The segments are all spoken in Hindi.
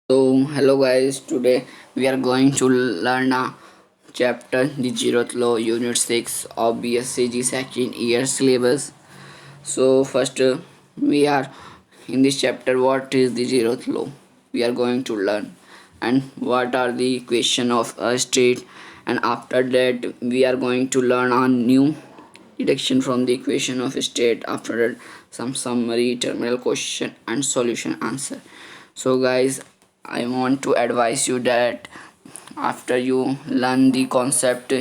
So, hello guys, today we are going to learn a chapter the zeroth law unit 6 of BSc second year syllabus. So, first we are in this chapter what is the zeroth law we are going to learn and what are the equation of a state, and after that we are going to learn a new deduction from the equation of state. After that, some summary, terminal question and solution answer. So guys, I want to advise you that after you learn the concept,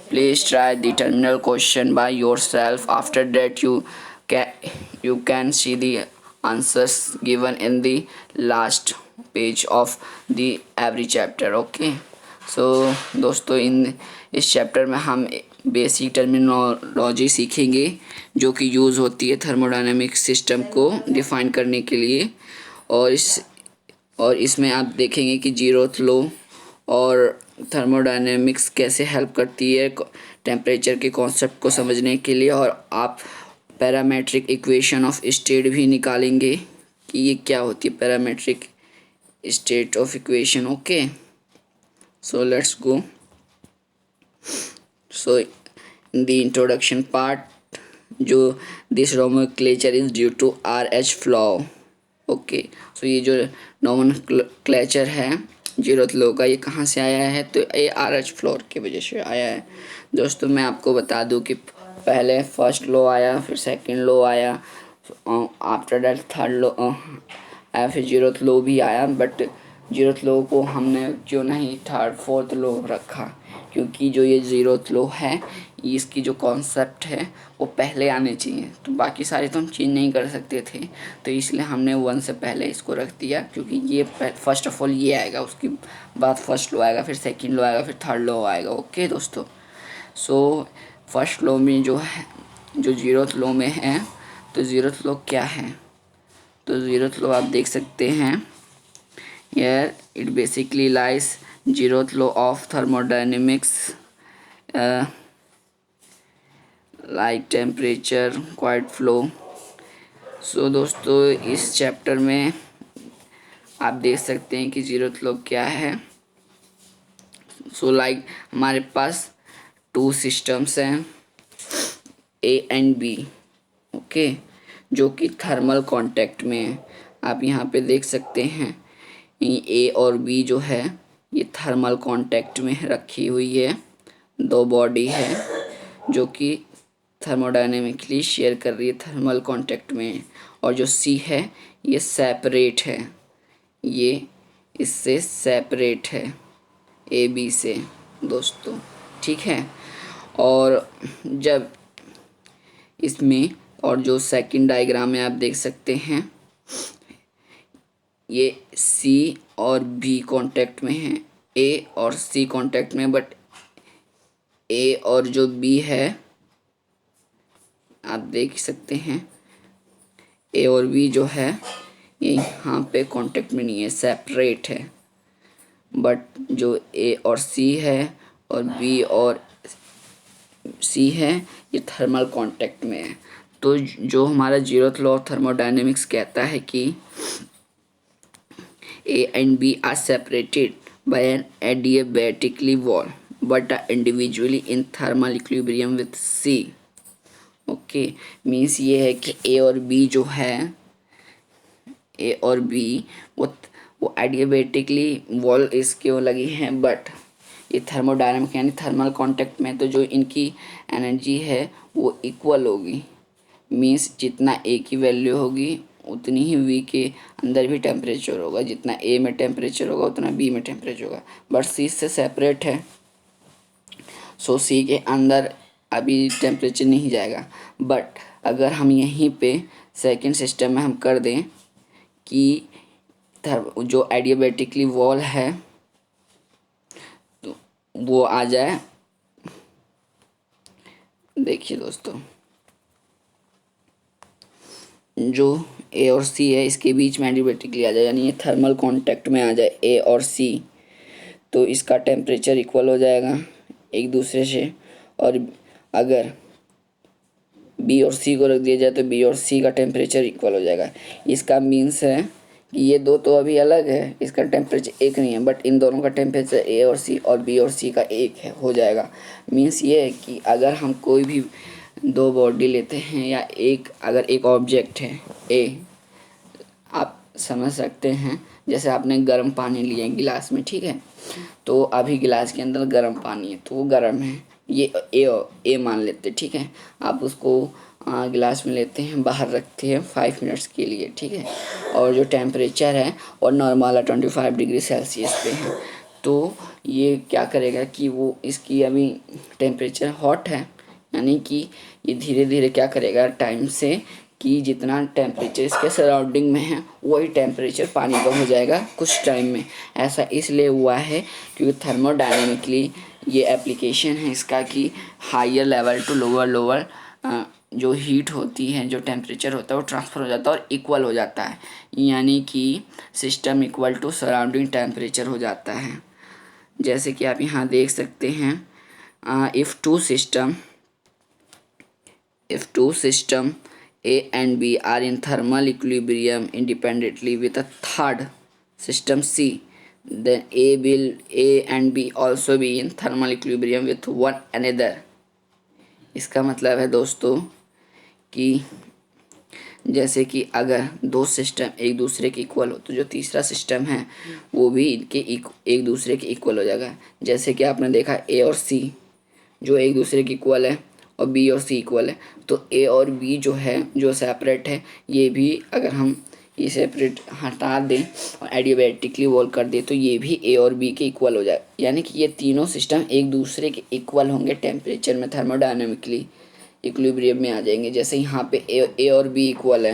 please try the terminal question by yourself. After that, can you can see the answers given in the last page of the every chapter. Okay, सो दोस्तों इन इस चैप्टर में हम बेसिक टर्मिनोलॉजी सीखेंगे जो कि यूज़ होती है थर्मोडायनेमिक सिस्टम को डिफ़ाइन करने के लिए। और इसमें आप देखेंगे कि जीरोथ लॉ और थर्मोडायनेमिक्स कैसे हेल्प करती है टेम्परेचर के कॉन्सेप्ट को समझने के लिए, और आप पैरामेट्रिक इक्वेशन ऑफ स्टेट भी निकालेंगे कि ये क्या होती है parametric state of equation. Okay, so let's go. So in the introduction part, जो this nomenclature is due to RH flaw. Okay, so ये जो नोमेनक्लेचर है जीरोथ लॉ का, ये कहाँ से आया है? तो ये RH फ्लोर की वजह से आया है। दोस्तों मैं आपको बता दूं कि पहले फर्स्ट लॉ आया, फिर सेकंड लॉ आया, आफ्टर दैट थर्ड लॉ आया, फिर जीरोथ लॉ भी आया। बट जीरोथ लॉ को हमने क्यों नहीं थर्ड फोर्थ लॉ रखा, क्योंकि जो ये जीरोथ लॉ है इसकी जो कॉन्सेप्ट है वो पहले आने चाहिए, तो बाकी सारे तो हम चेंज नहीं कर सकते थे, तो इसलिए हमने वन से पहले इसको रख दिया। क्योंकि ये फर्स्ट ऑफ ऑल ये आएगा, उसके बाद फर्स्ट लॉ आएगा, फिर सेकंड लॉ आएगा, फिर थर्ड लॉ आएगा। ओके दोस्तों, सो फर्स्ट लॉ में जो है, जो जीरोथ लॉ में है, तो जीरोथ लॉ क्या है? तो जीरोथ लॉ आप देख सकते हैं, here it basically lies zeroth law of thermodynamics, like temperature quiet flow. सो दोस्तों इस चैप्टर में आप देख सकते हैं कि जीरोथ लॉ क्या है। सो लाइक हमारे पास टू सिस्टम्स हैं, ए एंड बी। ओके, जो कि थर्मल कांटेक्ट में है। आप यहाँ पे देख सकते हैं ए और बी जो है ये थर्मल कांटेक्ट में रखी हुई है, दो बॉडी है जो कि थर्मोडायनेमिकली शेयर कर रही है थर्मल कांटेक्ट में। और जो सी है ये सेपरेट है, ये इससे सेपरेट है ए बी से दोस्तों, ठीक है। और जब इसमें, और जो सेकंड डायग्राम में आप देख सकते हैं, ये सी और बी कांटेक्ट में है, ए और सी कांटेक्ट में, बट ए और जो बी है आप देख सकते हैं ए और बी जो है ये यहाँ पे कांटेक्ट में नहीं है, सेपरेट है। बट जो ए और सी है और बी और सी है ये थर्मल कांटेक्ट में है। तो जो हमारा जीरोथ लॉ ऑफ थर्मोडायनेमिक्स कहता है कि A and B are separated by an adiabatically wall but are individually in thermal equilibrium with C. Okay, means ये है कि ए और बी जो है, ए और बी वो एडियाबेटिकली वॉल इसके वो लगी हैं, बट ये थर्मोडायनामिक यानी थर्मल कांटेक्ट में, तो जो इनकी एनर्जी है वो इक्वल होगी। मीन्स जितना ए की वैल्यू होगी उतनी ही बी के अंदर भी टेम्परेचर होगा, जितना ए में टेम्परेचर होगा उतना बी में टेम्परेचर होगा। बट सी से सेपरेट है, सो सी के अंदर अभी टेम्परेचर नहीं जाएगा। बट अगर हम यहीं पे सेकंड सिस्टम में हम कर दें कि जो एडियाबेटिकली वॉल है तो वो आ जाए, देखिए दोस्तों जो ए और सी है इसके बीच में एडियाबेटिकली आ जाए, यानी ये थर्मल कांटेक्ट में आ जाए ए और सी, तो इसका टेम्परेचर इक्वल हो जाएगा एक दूसरे से। और अगर बी और सी को रख दिया जाए तो बी और सी का टेम्परेचर इक्वल हो जाएगा। इसका मीन्स है कि ये दो तो अभी अलग है, इसका टेम्परेचर एक नहीं है, बट इन दोनों का टेम्परेचर ए और सी और बी और सी का एक है हो जाएगा। मीन्स ये है कि अगर हम कोई भी दो बॉडी लेते हैं या अगर एक ऑब्जेक्ट है ए, आप समझ सकते हैं जैसे आपने गर्म पानी लिया गिलास में, ठीक है, तो अभी गिलास के अंदर गर्म पानी है तो वो गर्म है, ये ए मान लेते हैं, ठीक है। आप उसको गिलास में लेते हैं, बाहर रखते हैं 5 मिनट्स के लिए, ठीक है, और जो टेम्परेचर है और नॉर्मल 25 डिग्री सेल्सियस पे है, तो ये क्या करेगा कि वो इसकी अभी टेम्परेचर हॉट है, यानी कि ये धीरे धीरे क्या करेगा टाइम से कि जितना टेम्परेचर इसके सराउंडिंग में है वही टेम्परेचर पानी का हो जाएगा कुछ टाइम में। ऐसा इसलिए हुआ है क्योंकि थर्मोडायनेमिकली ये एप्लीकेशन है इसका कि हायर लेवल टू लोअर जो हीट होती है, जो टेम्परेचर होता है वो ट्रांसफ़र हो जाता है और इक्वल हो जाता है, यानी कि system equal to surrounding temperature हो जाता है। जैसे कि आप यहाँ देख सकते हैं, if two system A and B are in thermal equilibrium independently with a third system C, then A and B also be in thermal equilibrium with one another। इसका मतलब है दोस्तों कि जैसे कि अगर दो सिस्टम एक दूसरे के इक्वल हो तो जो तीसरा सिस्टम है वो भी इनके एक दूसरे के इक्वल हो जाएगा। जैसे कि आपने देखा ए और सी जो एक दूसरे के इक्वल है और बी और सी इक्वल है, तो ए और बी जो है जो सेपरेट है, ये भी अगर हम ये सेपरेट हटा दें और एडियाबैटिकली वॉल कर दें तो ये भी ए और बी के इक्वल हो जाए, यानी कि ये तीनों सिस्टम एक दूसरे के इक्वल होंगे टेम्परेचर में, थर्मोडायनेमिकली इक्विलिब्रियम में आ जाएंगे। जैसे यहाँ पे ए और बी इक्वल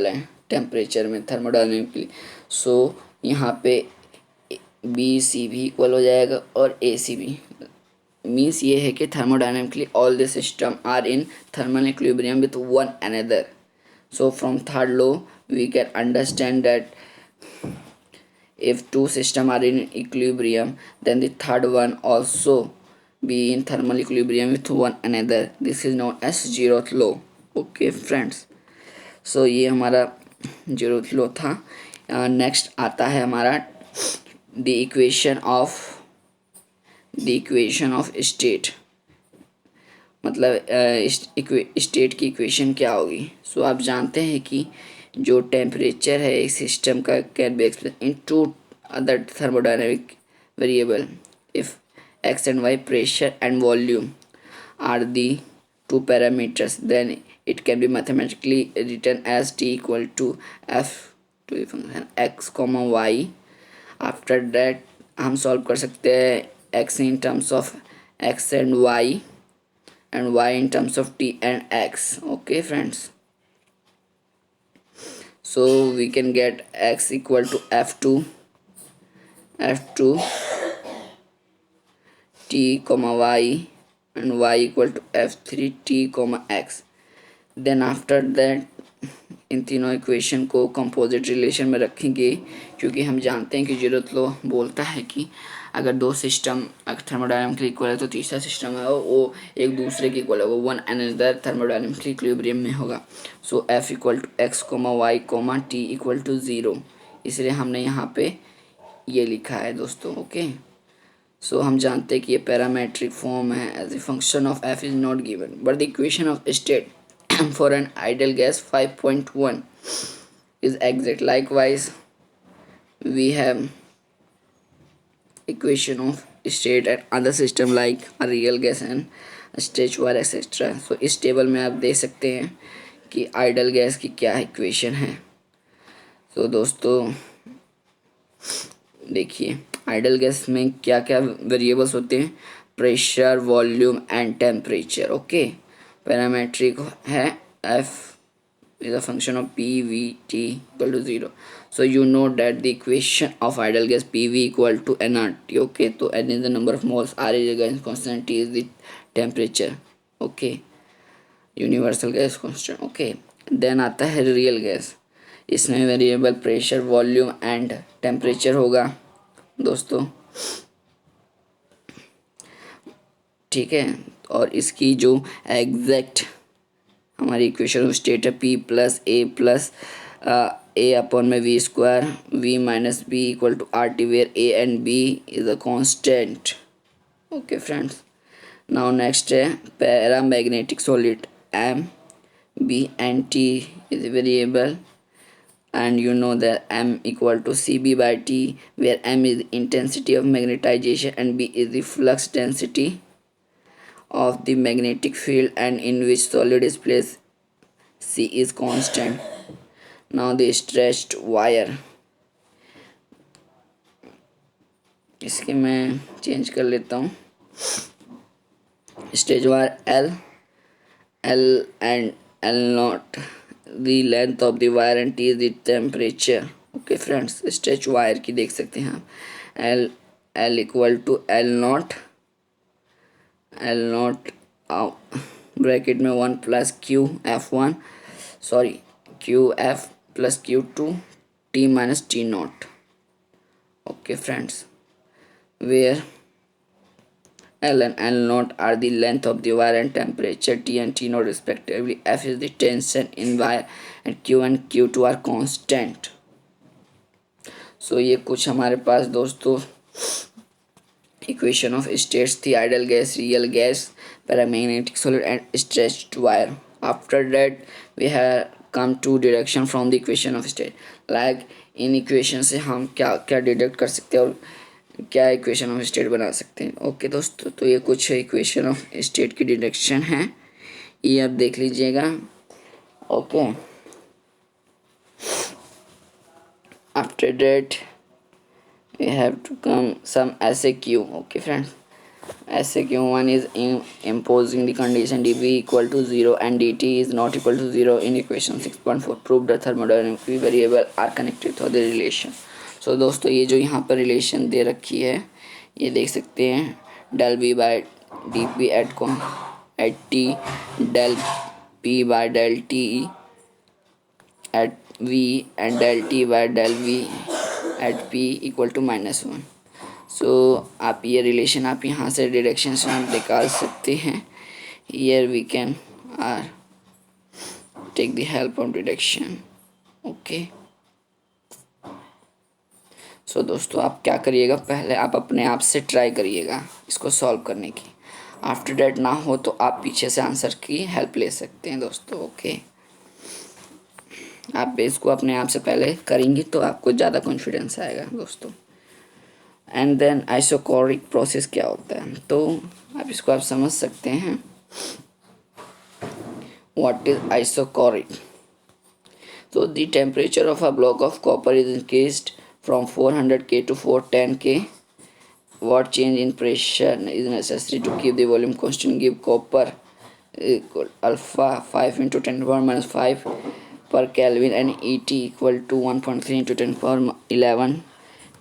है टेम्परेचर में थर्मोडायनेमिकली, सो यहाँ पे बी सी भी इक्वल हो जाएगा और ए सी भी। मीन्स ये है कि thermodynamically all the system are in thermal equilibrium with one another. So from third law we can understand that if two systems are in equilibrium then the third one also be in thermal equilibrium with one another, this is known as zeroth law। okay friends, so ये हमारा zeroth law था। नेक्स्ट आता है हमारा the equation of state, मतलब स्टेट की इक्वेशन क्या होगी। सो आप जानते हैं कि जो टेम्परेचर है एक सिस्टम का can be express in two other thermodynamic variable if X and Y pressure and volume are the two parameters, then it can be mathematically written as T equal to F to the function X comma Y. After that हम सॉल्व कर सकते हैं X in terms of X and Y and y in terms of t and x। okay friends, so we can get x equal to f2 t comma y and y equal to f3 t comma x। then after that इन तीनों इक्वेशन को कंपोजिट रिलेशन में रखेंगे, क्योंकि हम जानते हैं कि ज़ेरोथ लॉ बोलता है कि अगर दो सिस्टम अगर थर्मोडायनेमिकली इक्वल है तो तीसरा सिस्टम है वो एक दूसरे के इक्वल होगा, वन अनदर थर्मोडायनेमिकली इक्विलिब्रियम में होगा। So F equal to X comma Y comma T equal to 0, इसलिए हमने यहाँ पे ये लिखा है दोस्तों। ओके, सो हम जानते हैं कि ये पैरामेट्रिक फॉर्म है as a function of F is not given but the equation of state for an ideal gas 5.1 is exact। likewise we have equation of state and other system like a real gas and stage wire etc। so इस टेबल में आप देख सकते हैं कि आइडल गैस की क्या इक्वेशन है। तो दोस्तों देखिए आइडल गैस में क्या क्या वेरिएबल्स होते हैं, pressure volume and temperature. Okay, parametric है f is a function of PV T equal to 0। so you know that the equation of ideal gas PV equal to nRT। okay, so n is the number of moles, R is the gas constant, T is the temperature। okay, universal gas constant. Okay, then आता है रियल गैस, इसमें variable pressure volume and temperature होगा दोस्तों, ठीक है, और इसकी जो एग्जैक्ट हमारी इक्वेशन ऑफ स्टेट है p प्लस a अपॉन में v square v minus b equal to R T, where a and b is a constant. Okay friends, now next है paramagnetic solid m, b and t is variable, and you know that m equal to cb by t, where m is the intensity of magnetization and b is the flux density of the magnetic field and in which solid is placed. C is constant. Now the stretched wire, इसके मैं चेंज कर लेता हूँ। Stretch wire L and L naught, the length of the wire and T is the temperature. Okay friends, stretch wire की देख सकते हैं आप। L equal to L naught bracket में 1 plus QF1 sorry QF plus Q2 T minus T naught. Okay friends, where L and L naught are the length of the wire and temperature T and T naught respectively. F is the tension in wire and Q and Q2 are constant. So ये कुछ हमारे पास दोस्तों equation of states थी, ideal gas, real gas, paramagnetic solid and stretched wire. After that we have come to deduction from the equation of state. Like in equation से हम क्या क्या डिडक्ट कर सकते हैं और क्या इक्वेशन ऑफ स्टेट बना सकते हैं। ओके दोस्तों, तो ये कुछ इक्वेशन ऑफ स्टेट की डिडक्शन है, ये आप देख लीजिएगा। Okay, after that we have to come some SAQ। Okay friends, SAQ1 is imposing the condition dV equal to 0 and dt is not equal to 0 in equation 6.4. Prove the thermodynamic variable are connected to the relation. सो दोस्तों, ये जो यहाँ पर रिलेशन दे रखी है ये देख सकते हैं, del B by D P at T, del P by del T at V and del T by del V at P equal to -1। So आप ये रिलेशन आप यहाँ से डिडक्शन से आप निकाल सकते हैं। Here we can are take the help of deduction. Okay, so दोस्तों, आप क्या करिएगा, पहले आप अपने आप से ट्राई करिएगा इसको सॉल्व करने की। आफ्टर डैट ना हो तो आप पीछे से आंसर की हेल्प ले सकते हैं दोस्तों। ओके, आप इसको अपने आप से पहले करेंगे तो आपको ज़्यादा कॉन्फिडेंस आएगा दोस्तों। एंड देन आइसोकोरिक प्रोसेस क्या होता है, तो आप इसको आप समझ सकते हैं। What is isochoric? So the temperature of a block of copper is increased from 400 K to 410 K. What change in pressure is necessary to keep the volume constant? Give copper equal alpha 5 into 10 power minus 5 per Kelvin and ET equal to 1.3 into 10 power 11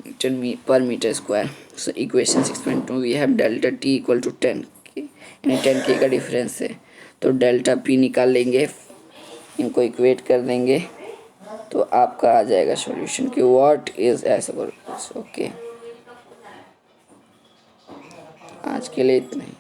Newton per meter square. So equation 6.2 we have delta T equal to 10 K, यानी 10 K का डिफरेंस है, तो डेल्टा P निकाल लेंगे, इनको इक्वेट कर देंगे तो आपका आ जाएगा सॉल्यूशन कि व्हाट इज आइसोकोरिक। ओके, आज के लिए इतना ही।